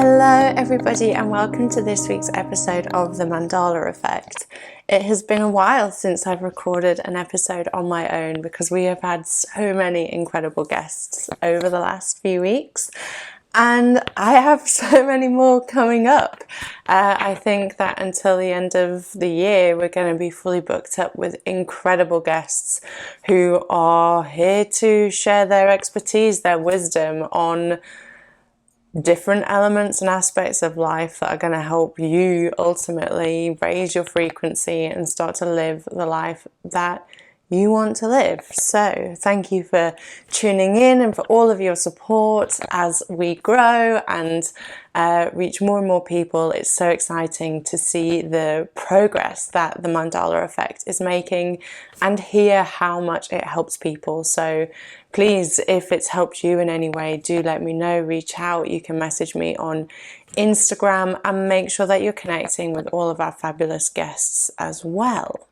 Hello everybody and welcome to this week's episode of the Mandala Effect. It has been a while since I've recorded an episode on my own because we have had so many incredible guests over the last few weeks and I have so many more coming up. I think that until the end of the year we're going to be fully booked up with incredible guests who are here to share their expertise, their wisdom on different elements and aspects of life that are going to help you ultimately raise your frequency and start to live the life that you want to live. So thank you for tuning in and for all of your support as we grow and reach more and more people. It's so exciting to see the progress that the Mandala Effect is making and hear how much it helps people. So please, if it's helped you in any way, do let me know, reach out. You can message me on Instagram and make sure that you're connecting with all of our fabulous guests as well.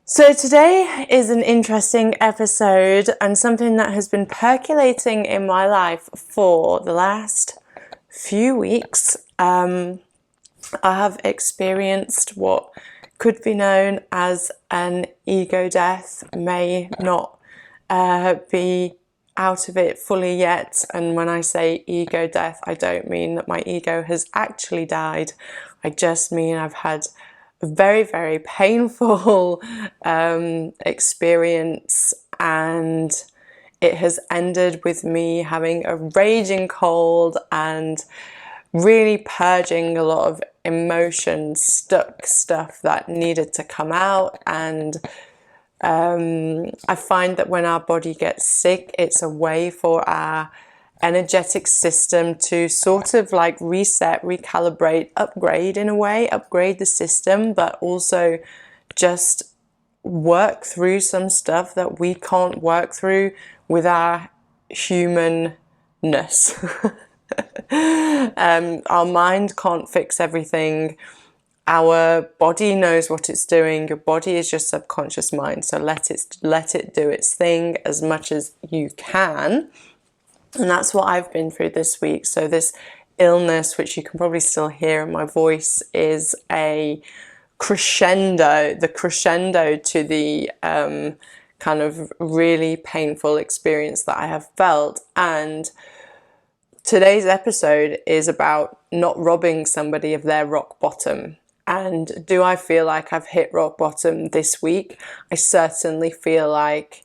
So today is an interesting episode and something that has been percolating in my life for the last few weeks. I have experienced what could be known as an ego death, may not be out of it fully yet. And when I say ego death, I don't mean that my ego has actually died. I just mean I've had a very, very painful experience, and it has ended with me having a raging cold and really purging a lot of emotions, stuck stuff that needed to come out. And I find that when our body gets sick, it's a way for our energetic system to sort of like reset, recalibrate, upgrade in a way, upgrade the system, but also just work through some stuff that we can't work through with our humanness. Our mind can't fix everything. Our body knows what it's doing. Your body is your subconscious mind, so let it do its thing as much as you can. And that's what I've been through this week. So this illness, which you can probably still hear in my voice, is a crescendo, the crescendo to the kind of really painful experience that I have felt. And today's episode is about not robbing somebody of their rock bottom. And do I feel like I've hit rock bottom this week? I certainly feel like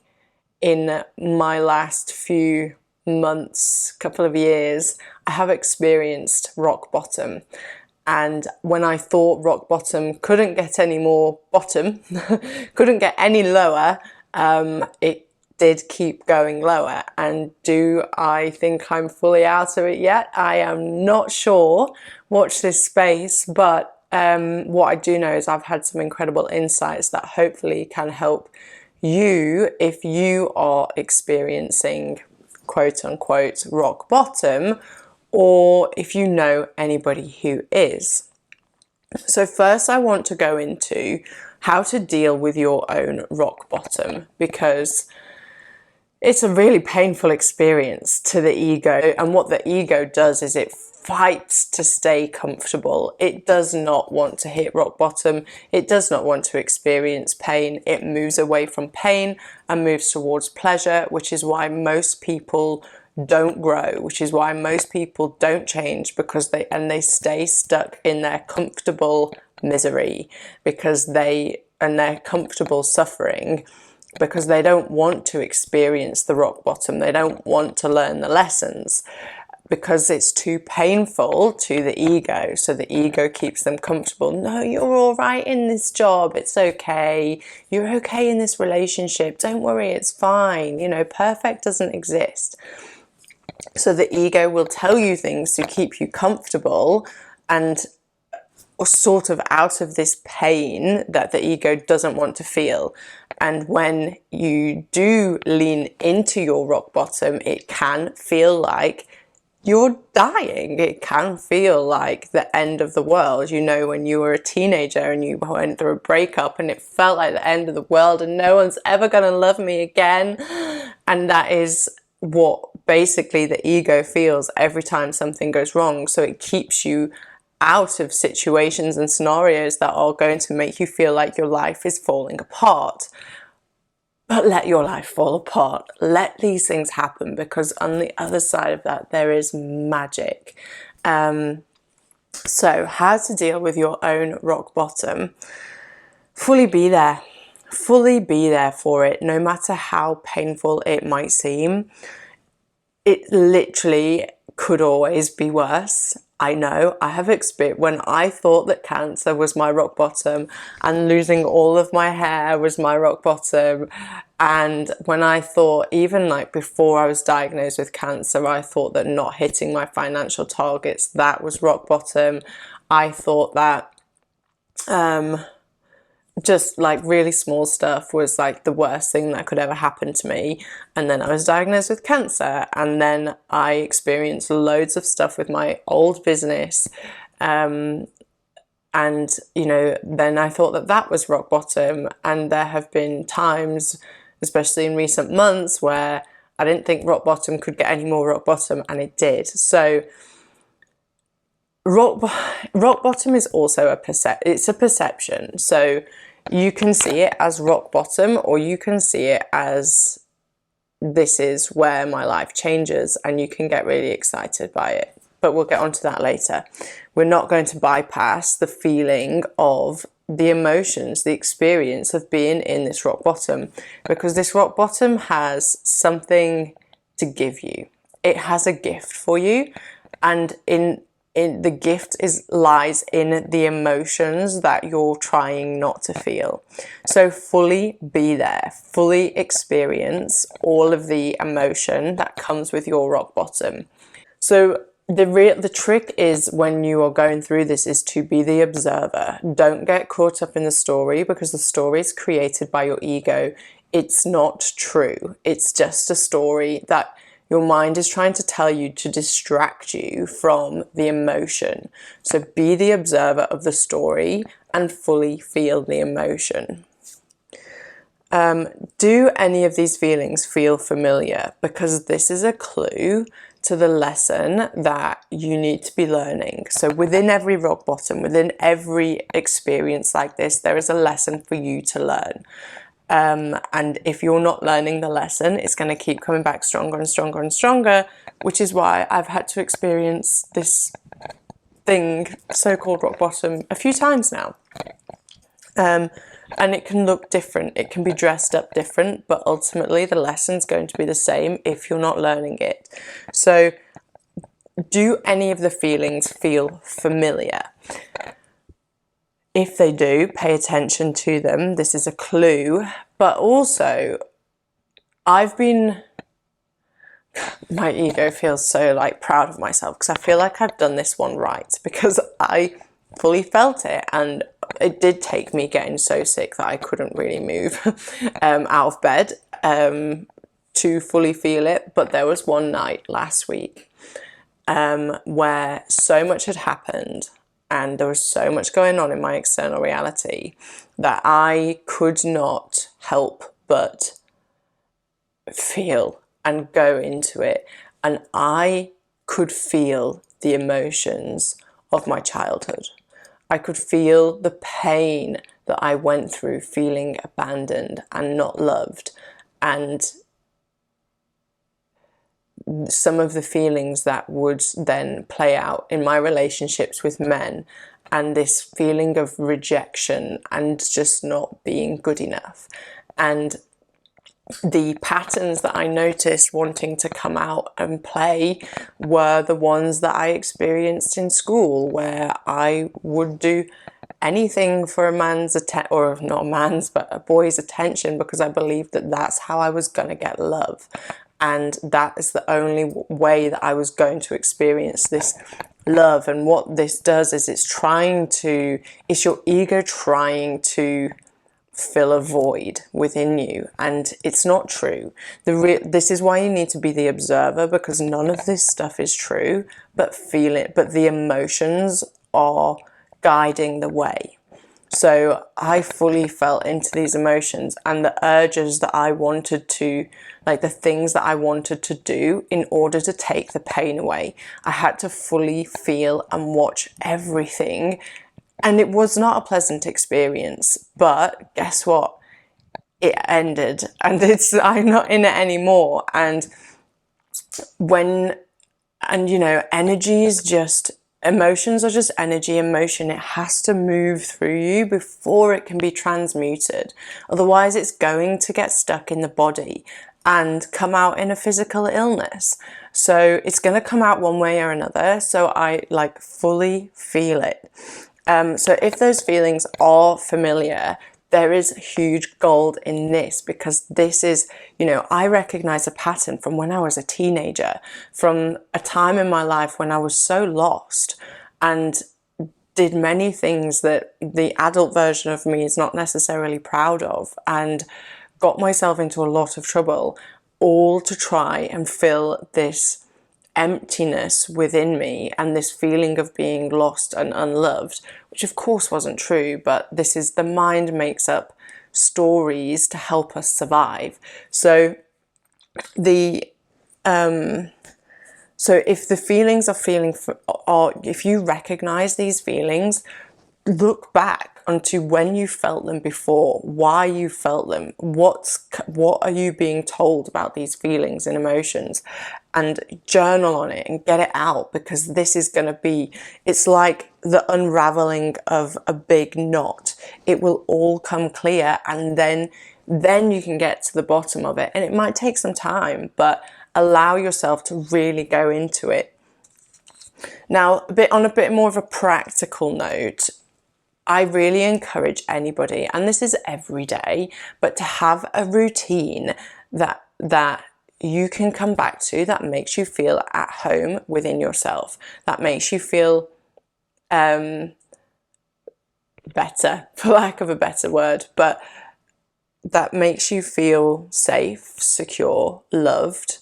in my last few months, couple of years, I have experienced rock bottom. And when I thought rock bottom couldn't get any more bottom, couldn't get any lower, it did keep going lower. And do I think I'm fully out of it yet? I am not sure. Watch this space. But what I do know is I've had some incredible insights that hopefully can help you if you are experiencing quote unquote rock bottom, or if you know anybody who is. So first I want to go into how to deal with your own rock bottom, because it's a really painful experience to the ego, and what the ego does is it fights to stay comfortable. It does not want to hit rock bottom. It does not want to experience pain. It moves away from pain and moves towards pleasure, which is why most people don't grow, which is why most people don't change, because they stay stuck in their comfortable misery, because they're comfortable suffering, because they don't want to experience the rock bottom. They don't want to learn the lessons, because it's too painful to the ego. So the ego keeps them comfortable. No, you're all right in this job. It's okay. You're okay in this relationship. Don't worry, it's fine. You know, perfect doesn't exist. So the ego will tell you things to keep you comfortable and sort of out of this pain that the ego doesn't want to feel. And when you do lean into your rock bottom, it can feel like you're dying. It can feel like the end of the world. You know, when you were a teenager and you went through a breakup and it felt like the end of the world and no one's ever going to love me again. And that is what basically the ego feels every time something goes wrong. So it keeps you out of situations and scenarios that are going to make you feel like your life is falling apart. But let your life fall apart. Let these things happen, because on the other side of that, there is magic. So how to deal with your own rock bottom. Fully be there. Fully be there for it, no matter how painful it might seem. It literally could always be worse. I know, I have experienced, when I thought that cancer was my rock bottom and losing all of my hair was my rock bottom, and when I thought, even like before I was diagnosed with cancer, I thought that not hitting my financial targets, that was rock bottom. I thought that just like really small stuff was like the worst thing that could ever happen to me. And then I was diagnosed with cancer, and then I experienced loads of stuff with my old business. And, you know, then I thought that that was rock bottom. And there have been times, especially in recent months, where I didn't think rock bottom could get any more rock bottom, and it did. So rock bottom is also it's a perception. So you can see it as rock bottom, or you can see it as this is where my life changes, and you can get really excited by it. But we'll get onto that later. We're not going to bypass the feeling of the emotions, the experience of being in this rock bottom, because this rock bottom has something to give you. It has a gift for you, and in the gift lies in the emotions that you're trying not to feel. So fully be there, fully experience all of the emotion that comes with your rock bottom. So the trick is, when you are going through this, is to be the observer. Don't get caught up in the story, because the story is created by your ego. It's not true. It's just a story that your mind is trying to tell you to distract you from the emotion. So be the observer of the story and fully feel the emotion. Do any of these feelings feel familiar? Because this is a clue to the lesson that you need to be learning. So within every rock bottom, within every experience like this, there is a lesson for you to learn. And if you're not learning the lesson, it's going to keep coming back stronger and stronger and stronger, which is why I've had to experience this thing, so-called rock bottom, a few times now. And it can look different, it can be dressed up different, but ultimately the lesson's going to be the same if you're not learning it. So, do any of the feelings feel familiar? If they do, pay attention to them. This is a clue. But also, my ego feels so like proud of myself, because I feel like I've done this one right, because I fully felt it, and it did take me getting so sick that I couldn't really move out of bed to fully feel it. But there was one night last week where so much had happened, and there was so much going on in my external reality that I could not help but feel and go into it. And I could feel the emotions of my childhood. I could feel the pain that I went through feeling abandoned and not loved, and some of the feelings that would then play out in my relationships with men, and this feeling of rejection and just not being good enough. And the patterns that I noticed wanting to come out and play were the ones that I experienced in school, where I would do anything for a man's or not a man's, but a boy's attention, because I believed that that's how I was going to get love. And that is the only way that I was going to experience this love. And what this does is it's your ego trying to fill a void within you, and it's not true. This is why you need to be the observer, because none of this stuff is true, but feel it. But the emotions are guiding the way. So I fully felt into these emotions and the urges that I wanted to, like the things that I wanted to do in order to take the pain away. I had to fully feel and watch everything. And it was not a pleasant experience, but guess what? It ended, and I'm not in it anymore. And you know, energy is just, emotions are just energy in motion. It has to move through you before it can be transmuted. Otherwise, it's going to get stuck in the body and come out in a physical illness. So it's going to come out one way or another. So I like fully feel it. So if those feelings are familiar, there is huge gold in this, because this is, you know, I recognize a pattern from when I was a teenager, from a time in my life when I was so lost and did many things that the adult version of me is not necessarily proud of, and got myself into a lot of trouble, all to try and fill this emptiness within me and this feeling of being lost and unloved, which of course wasn't true, but this is, the mind makes up stories to help us survive. So the so if the feelings are if you recognize these feelings, look back onto when you felt them before, why you felt them, what are you being told about these feelings and emotions, and journal on it and get it out, because this is going to be, it's like the unraveling of a big knot. It will all come clear, and then you can get to the bottom of it. And it might take some time, but allow yourself to really go into it. Now, on a bit more of a practical note, I really encourage anybody, and this is every day, but to have a routine that you can come back to, that makes you feel at home within yourself, that makes you feel better, for lack of a better word, but that makes you feel safe, secure, loved,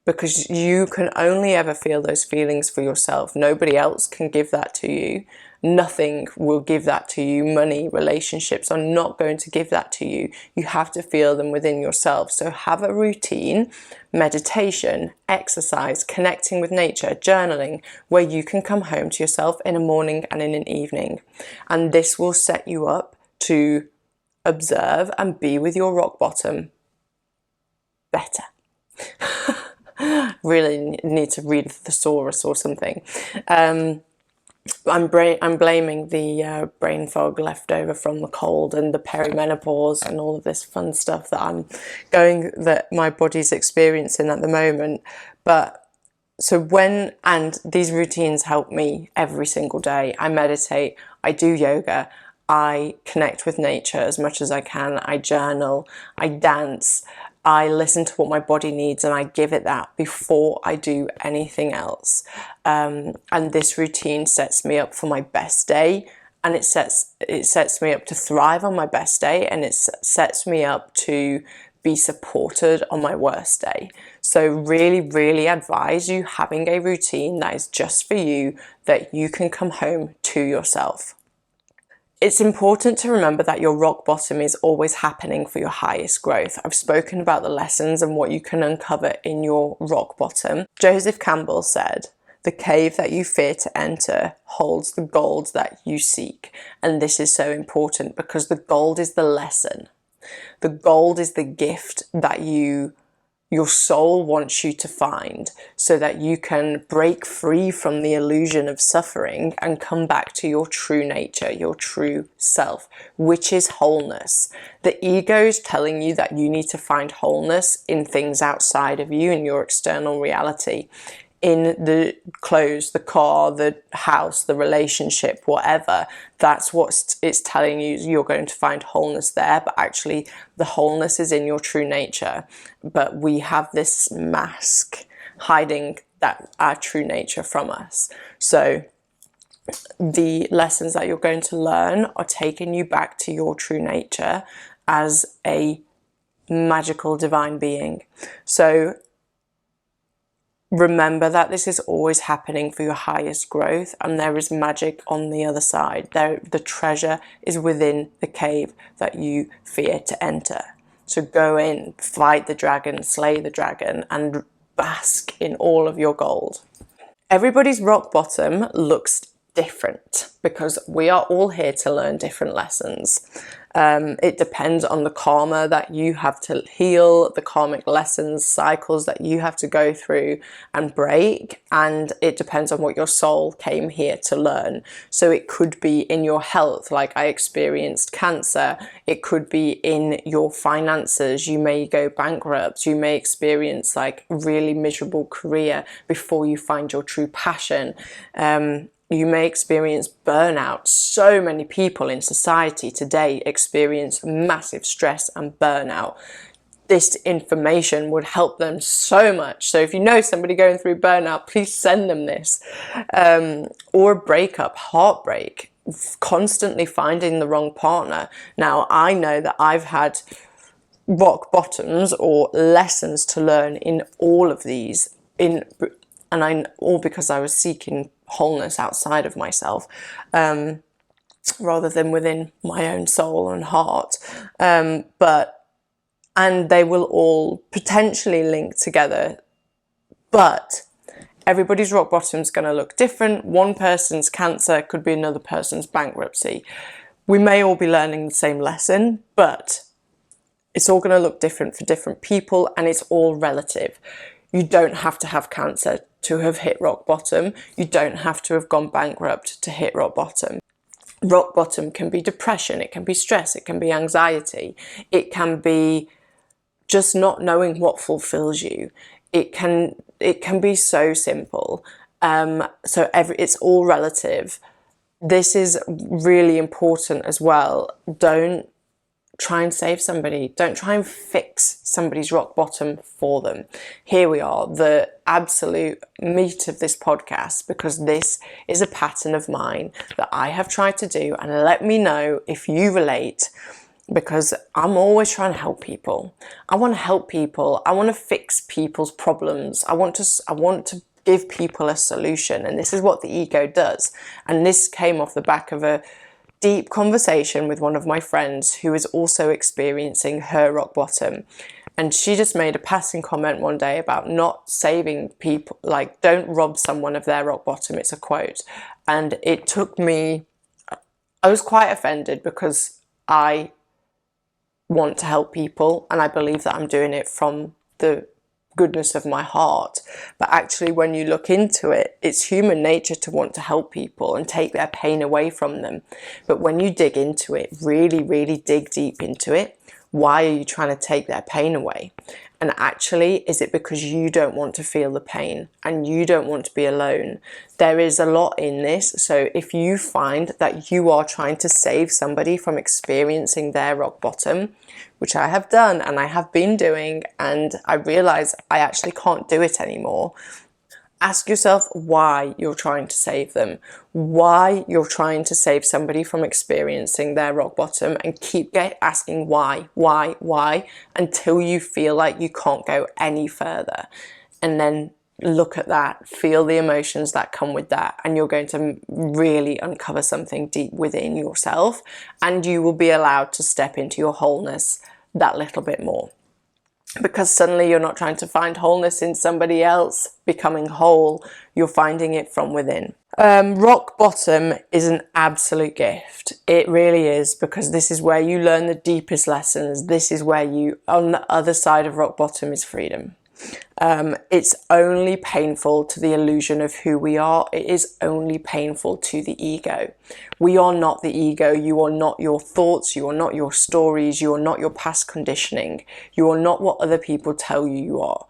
because you can only ever feel those feelings for yourself. Nobody else can give that to you. Nothing will give that to you. Money, relationships are not going to give that to you. You have to feel them within yourself. So have a routine, meditation, exercise, connecting with nature, journaling, where you can come home to yourself in a morning and in an evening. And this will set you up to observe and be with your rock bottom better. Really need to read the thesaurus or something. I'm blaming the brain fog left over from the cold and the perimenopause and all of this fun stuff that my body's experiencing at the moment. But so and these routines help me every single day. I meditate, I do yoga, I connect with nature as much as I can, I journal, I dance, I listen to what my body needs and I give it that before I do anything else. And this routine sets me up for my best day, and it sets me up to thrive on my best day, and it sets me up to be supported on my worst day. So really, really advise you having a routine that is just for you, that you can come home to yourself. It's important to remember that your rock bottom is always happening for your highest growth. I've spoken about the lessons and what you can uncover in your rock bottom. Joseph Campbell said, "The cave that you fear to enter holds the gold that you seek." And this is so important, because the gold is the lesson. The gold is the gift that your soul wants you to find, so that you can break free from the illusion of suffering and come back to your true nature, your true self, which is wholeness. The ego is telling you that you need to find wholeness in things outside of you, in your external reality, in the clothes, the car, the house, the relationship, whatever. That's what it's telling you. You're going to find wholeness there, but actually the wholeness is in your true nature. But we have this mask hiding our true nature from us. So the lessons that you're going to learn are taking you back to your true nature as a magical divine being. So Remember that this is always happening for your highest growth, and there is magic on the other side. The treasure is within the cave that you fear to enter. So go in, fight the dragon, slay the dragon, and bask in all of your gold. Everybody's rock bottom looks different because we are all here to learn different lessons. It depends on the karma that you have to heal, the karmic lessons, cycles that you have to go through and break, and it depends on what your soul came here to learn. So it could be in your health, like I experienced cancer. It could be in your finances. You may go bankrupt. You may experience like really miserable career before you find your true passion. You may experience burnout. So many people in society today experience massive stress and burnout. This information would help them so much. So if you know somebody going through burnout, please send them this. Or breakup, heartbreak, constantly finding the wrong partner. Now, I know that I've had rock bottoms or lessons to learn in all of these, all because I was seeking wholeness outside of myself, rather than within my own soul and heart. And they will all potentially link together, but everybody's rock bottom is going to look different. One person's cancer could be another person's bankruptcy. We may all be learning the same lesson, but it's all going to look different for different people, and it's all relative. You don't have to have cancer to have hit rock bottom. You don't have to have gone bankrupt to hit rock bottom. Rock bottom can be depression, it can be stress, it can be anxiety, it can be just not knowing what fulfills you. It can be so simple. It's all relative. This is really important as well. Don't try and save somebody. Don't try and fix somebody's rock bottom for them. Here we are, the absolute meat of this podcast, because this is a pattern of mine that I have tried to do, and let me know if you relate, because I'm always trying to help people. I want to help people. I want to fix people's problems. I want to give people a solution, and this is what the ego does. And this came off the back of a deep conversation with one of my friends who is also experiencing her rock bottom. And she just made a passing comment one day about not saving people, like don't rob someone of their rock bottom. It's a quote. And it took me, I was quite offended because I want to help people and I believe that I'm doing it from the goodness of my heart. But actually, when you look into it, it's human nature to want to help people and take their pain away from them. But when you dig into it, really, really dig deep into it, why are you trying to take their pain away? And actually, is it because you don't want to feel the pain and you don't want to be alone? There is a lot in this. So if you find that you are trying to save somebody from experiencing their rock bottom, which I have done and I have been doing, and I realize I actually can't do it anymore, ask yourself why you're trying to save them, why you're trying to save somebody from experiencing their rock bottom, and keep asking why, until you feel like you can't go any further. And then look at that, feel the emotions that come with that, and you're going to really uncover something deep within yourself, and you will be allowed to step into your wholeness that little bit more. Because suddenly you're not trying to find wholeness in somebody else becoming whole, you're finding it from within. Rock bottom is an absolute gift. It really is, because this is where you learn the deepest lessons. This is where on the other side of rock bottom is freedom. It's only painful to the illusion of who we are. It is only painful to the ego. We are not the ego. You are not your thoughts. You are not your stories. You are not your past conditioning. You are not what other people tell you you are.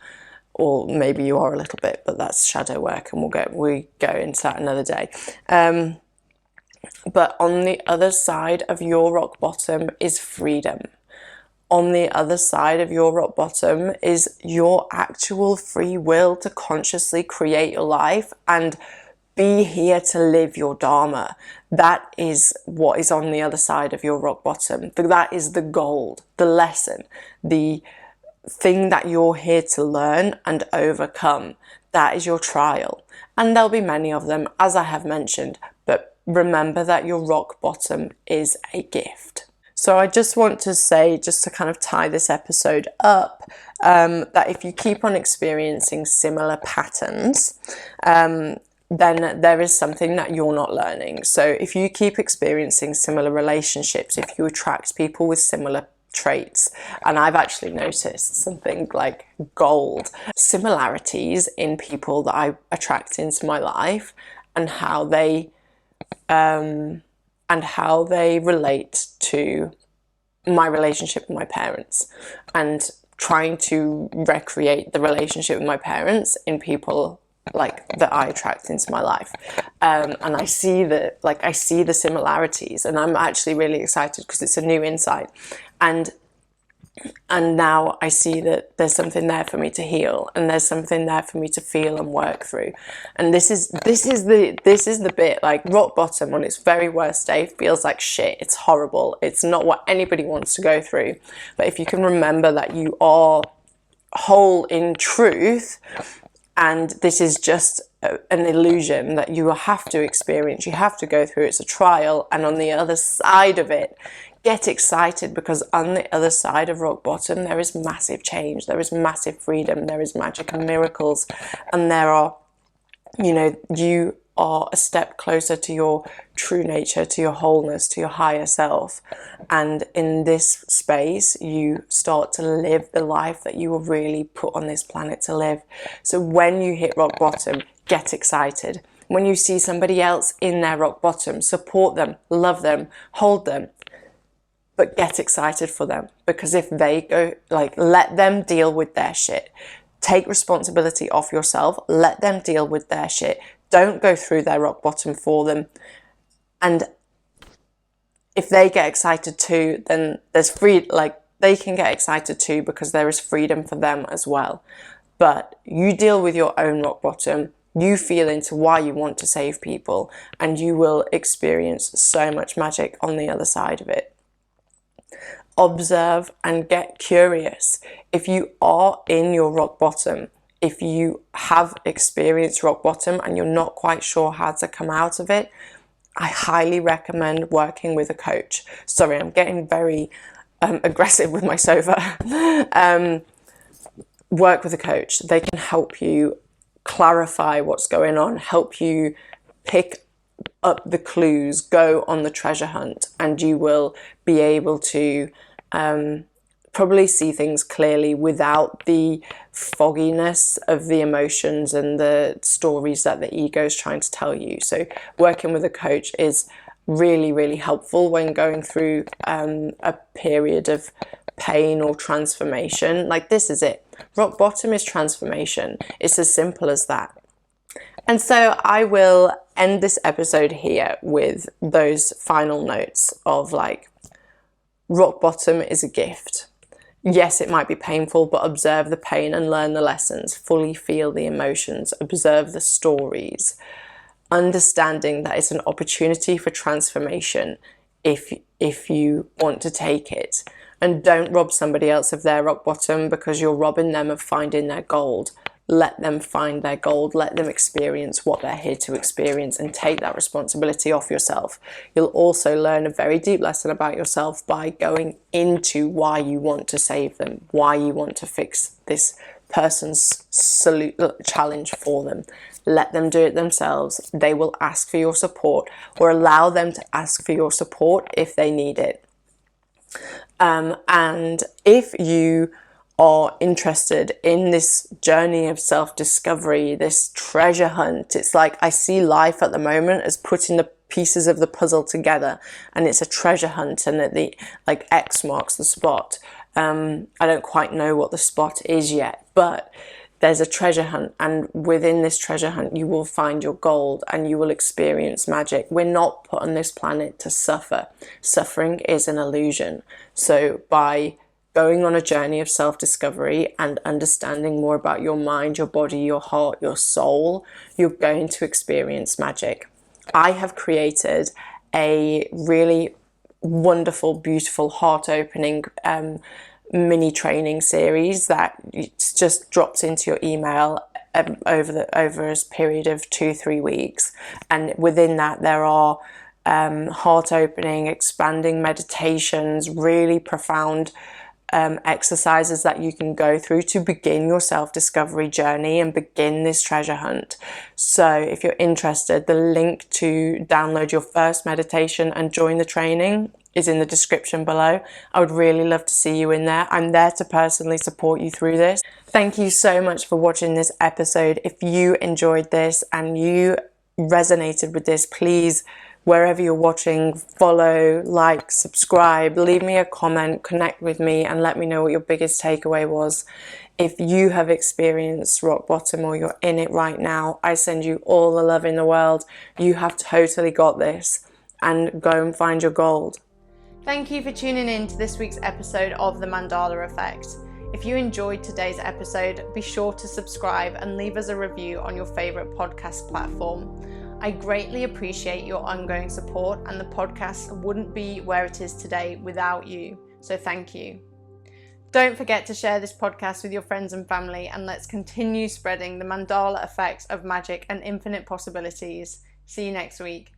Or maybe you are a little bit, but that's shadow work, and we go into that another day. But on the other side of your rock bottom is freedom. On the other side of your rock bottom is your actual free will to consciously create your life and be here to live your dharma. That is what is on the other side of your rock bottom. That is the gold, the lesson, the thing that you're here to learn and overcome. That is your trial. And there'll be many of them, as I have mentioned, but remember that your rock bottom is a gift. So I just want to say, just to kind of tie this episode up, that if you keep on experiencing similar patterns, then there is something that you're not learning. So if you keep experiencing similar relationships, if you attract people with similar traits, and I've actually noticed something like gold similarities in people that I attract into my life, and how they relate to my relationship with my parents, and trying to recreate the relationship with my parents in people like that I attract into my life, and I see the similarities, and I'm actually really excited because it's a new insight, and now I see that there's something there for me to heal, and there's something there for me to feel and work through. And this is the bit, like, rock bottom on its very worst day feels like shit. It's horrible. It's not what anybody wants to go through. But if you can remember that you are whole in truth, and this is just an illusion that you have to experience, you have to go through, it's a trial, and on the other side of it, get excited, because on the other side of rock bottom there is massive change, there is massive freedom, there is magic and miracles, and there are, you are a step closer to your true nature, to your wholeness, to your higher self. And in this space, you start to live the life that you were really put on this planet to live. So when you hit rock bottom, get excited. When you see somebody else in their rock bottom, support them, love them, hold them, but get excited for them. Because if they go, let them deal with their shit. Take responsibility off yourself, let them deal with their shit. Don't go through their rock bottom for them. And if they get excited too, then there's they can get excited too, because there is freedom for them as well. But you deal with your own rock bottom, you feel into why you want to save people, and you will experience so much magic on the other side of it. Observe and get curious. If you are in your rock bottom, if you have experienced rock bottom and you're not quite sure how to come out of it, I highly recommend working with a coach. Sorry, I'm getting very aggressive with my sofa. Work with a coach. They can help you clarify what's going on, help you pick up the clues, go on the treasure hunt, and you will be able to probably see things clearly without the fogginess of the emotions and the stories that the ego is trying to tell you. So working with a coach is really, really helpful when going through a period of pain or transformation. Like, this is it. Rock bottom is transformation. It's as simple as that. And so I will end this episode here with those final notes of, like, rock bottom is a gift. Yes, it might be painful, but observe the pain and learn the lessons. Fully feel the emotions. Observe the stories. Understanding that it's an opportunity for transformation if you want to take it. And don't rob somebody else of their rock bottom because you're robbing them of finding their gold. Let them find their gold. Let them experience what they're here to experience, and take that responsibility off yourself. You'll also learn a very deep lesson about yourself by going into why you want to save them, why you want to fix this person's challenge for them. Let them do it themselves. They will ask for your support, or allow them to ask for your support if they need it. And if you are interested in this journey of self-discovery, this treasure hunt, it's like, I see life at the moment as putting the pieces of the puzzle together, and it's a treasure hunt, and that the X marks the spot. I don't quite know what the spot is yet, but there's a treasure hunt, and within this treasure hunt you will find your gold and you will experience magic. We're not put on this planet to suffer. Suffering is an illusion. So by going on a journey of self-discovery and understanding more about your mind, your body, your heart, your soul, you're going to experience magic. I have created a really wonderful, beautiful, heart-opening mini training series that just drops into your email over a period of 2-3 weeks. And within that, there are heart opening, expanding meditations, really profound exercises that you can go through to begin your self-discovery journey and begin this treasure hunt. So if you're interested, the link to download your first meditation and join the training is in the description below. I would really love to see you in there. I'm there to personally support you through this. Thank you so much for watching this episode. If you enjoyed this and you resonated with this, please, wherever you're watching, follow, like, subscribe, leave me a comment, connect with me, and let me know what your biggest takeaway was. If you have experienced rock bottom or you're in it right now, I send you all the love in the world. You have totally got this, and go and find your gold. Thank you for tuning in to this week's episode of The Mandala Effect. If you enjoyed today's episode, be sure to subscribe and leave us a review on your favourite podcast platform. I greatly appreciate your ongoing support, and the podcast wouldn't be where it is today without you, so thank you. Don't forget to share this podcast with your friends and family, and let's continue spreading the Mandala effect of magic and infinite possibilities. See you next week.